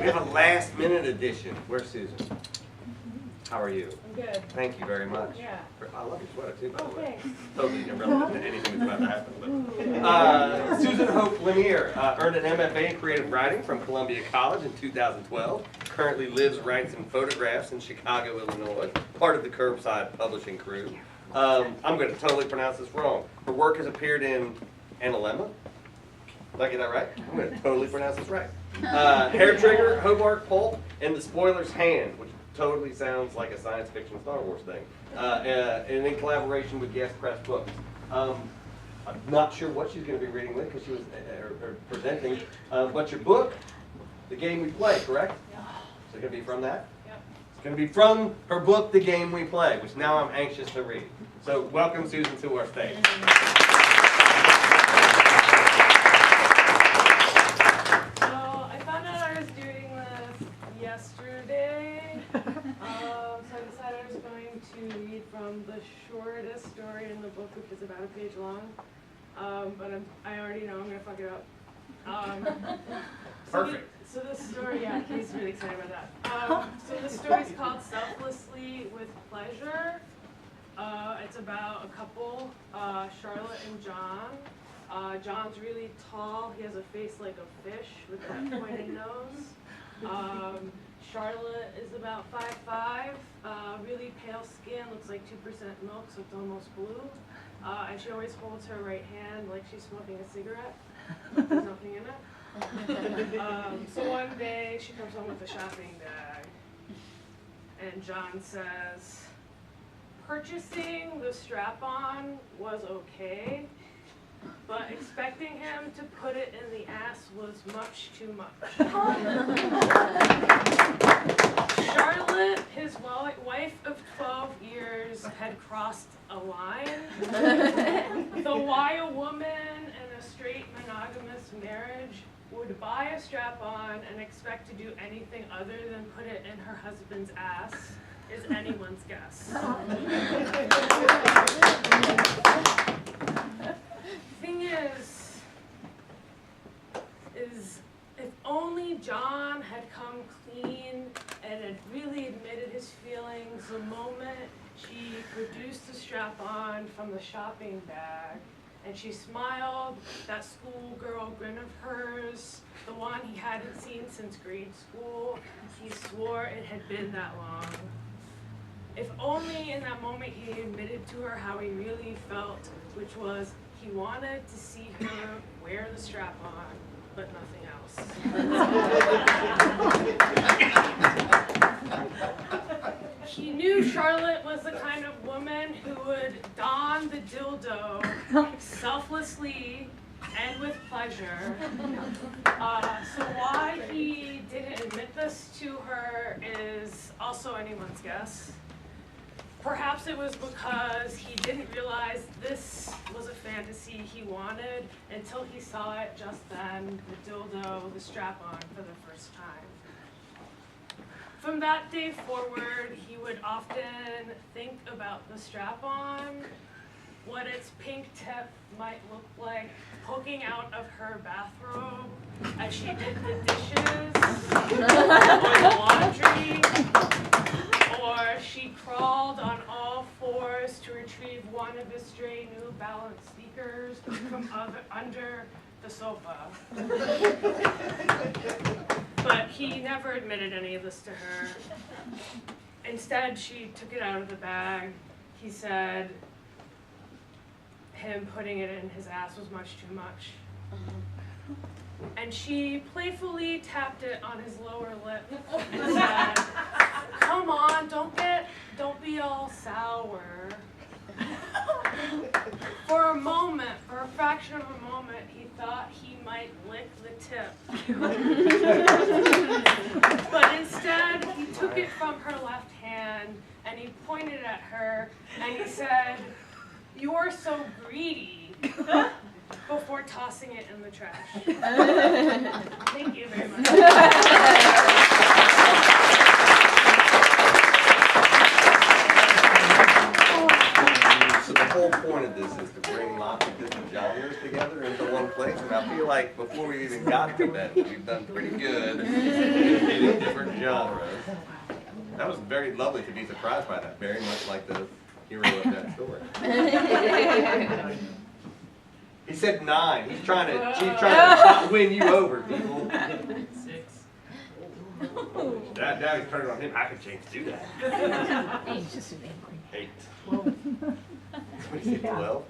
We have a last minute edition. Where's Susan? How are you? I'm good. Thank you very much. Yeah. I love your sweater too, by the way. Thanks. Totally irrelevant to anything that's about to happen. But. Susan Hope Lanier earned an MFA in creative writing from Columbia College in 2012. Currently lives, writes, and photographs in Chicago, Illinois. Part of the Curbside publishing crew. I'm going to totally pronounce this wrong. Her work has appeared in Analemma. Did I get that right? I'm going to totally pronounce this right. Hair Trigger, Hobart Pulp, and The Spoiler's Hand, which totally sounds like a science fiction Star Wars thing. And in collaboration with Guest Press Books. I'm not sure what she's going to be reading with because she was presenting. But your book, The Game We Play, correct? Yeah. So it's going to be from that? Yep. It's going to be from her book, The Game We Play, which now I'm anxious to read. So welcome, Susan, to our stage. Yesterday, so I decided I was going to read from the shortest story in the book, which is about a page long, but I already know I'm going to fuck it up. Perfect. So this story, yeah, he's really excited about that. So this story is called Selflessly with Pleasure. It's about a couple, Charlotte and John. John's really tall. He has a face like a fish with that pointed nose. Charlotte is about 5'5", really pale skin, looks like 2% milk, so it's almost blue. And she always holds her right hand like she's smoking a cigarette, but there's nothing in it. So one day she comes home with a shopping bag, and John says, purchasing the strap-on was okay, but expecting him to put it in the ass was much too much. Charlotte, his wife of 12 years, had crossed a line. So why a woman in a straight monogamous marriage would buy a strap-on and expect to do anything other than put it in her husband's ass is anyone's guess. Thing is if only John had come clean and had really admitted his feelings the moment she produced the strap-on from the shopping bag, and she smiled, that schoolgirl grin of hers, the one he hadn't seen since grade school. He swore it had been that long. If only in that moment he admitted to her how he really felt, which was he wanted to see her wear the strap-on, but nothing else. He knew Charlotte was the kind of woman who would don the dildo selflessly and with pleasure. So why he didn't admit this to her is also anyone's guess. Perhaps it was because he didn't realize this was a fantasy he wanted until he saw it just then, the dildo, the strap-on, for the first time. From that day forward, he would often think about the strap-on, what its pink tip might look like poking out of her bathrobe as she did the dishes or the laundry, or she crawled on all fours to retrieve one of his stray New Balance sneakers from under the sofa. But he never admitted any of this to her. Instead, she took it out of the bag. He said him putting it in his ass was much too much. And she playfully tapped it on his lower lip and said, come on, don't be all sour. For a moment, for a fraction of a moment, he thought he might lick the tip. But instead, he took it from her left hand and he pointed at her and he said, "You're so greedy," before tossing it in the trash. Thank you very much. So the whole point of this is to bring lots of different genres together into one place, and I feel like before we even got to that, we've done pretty good. genre. That was very lovely to be surprised by that, very much like the hero of that story. He said 9. She's trying to win you over, people. 6. Now he's turning on him. I could change to that. 8. What do you say, 12?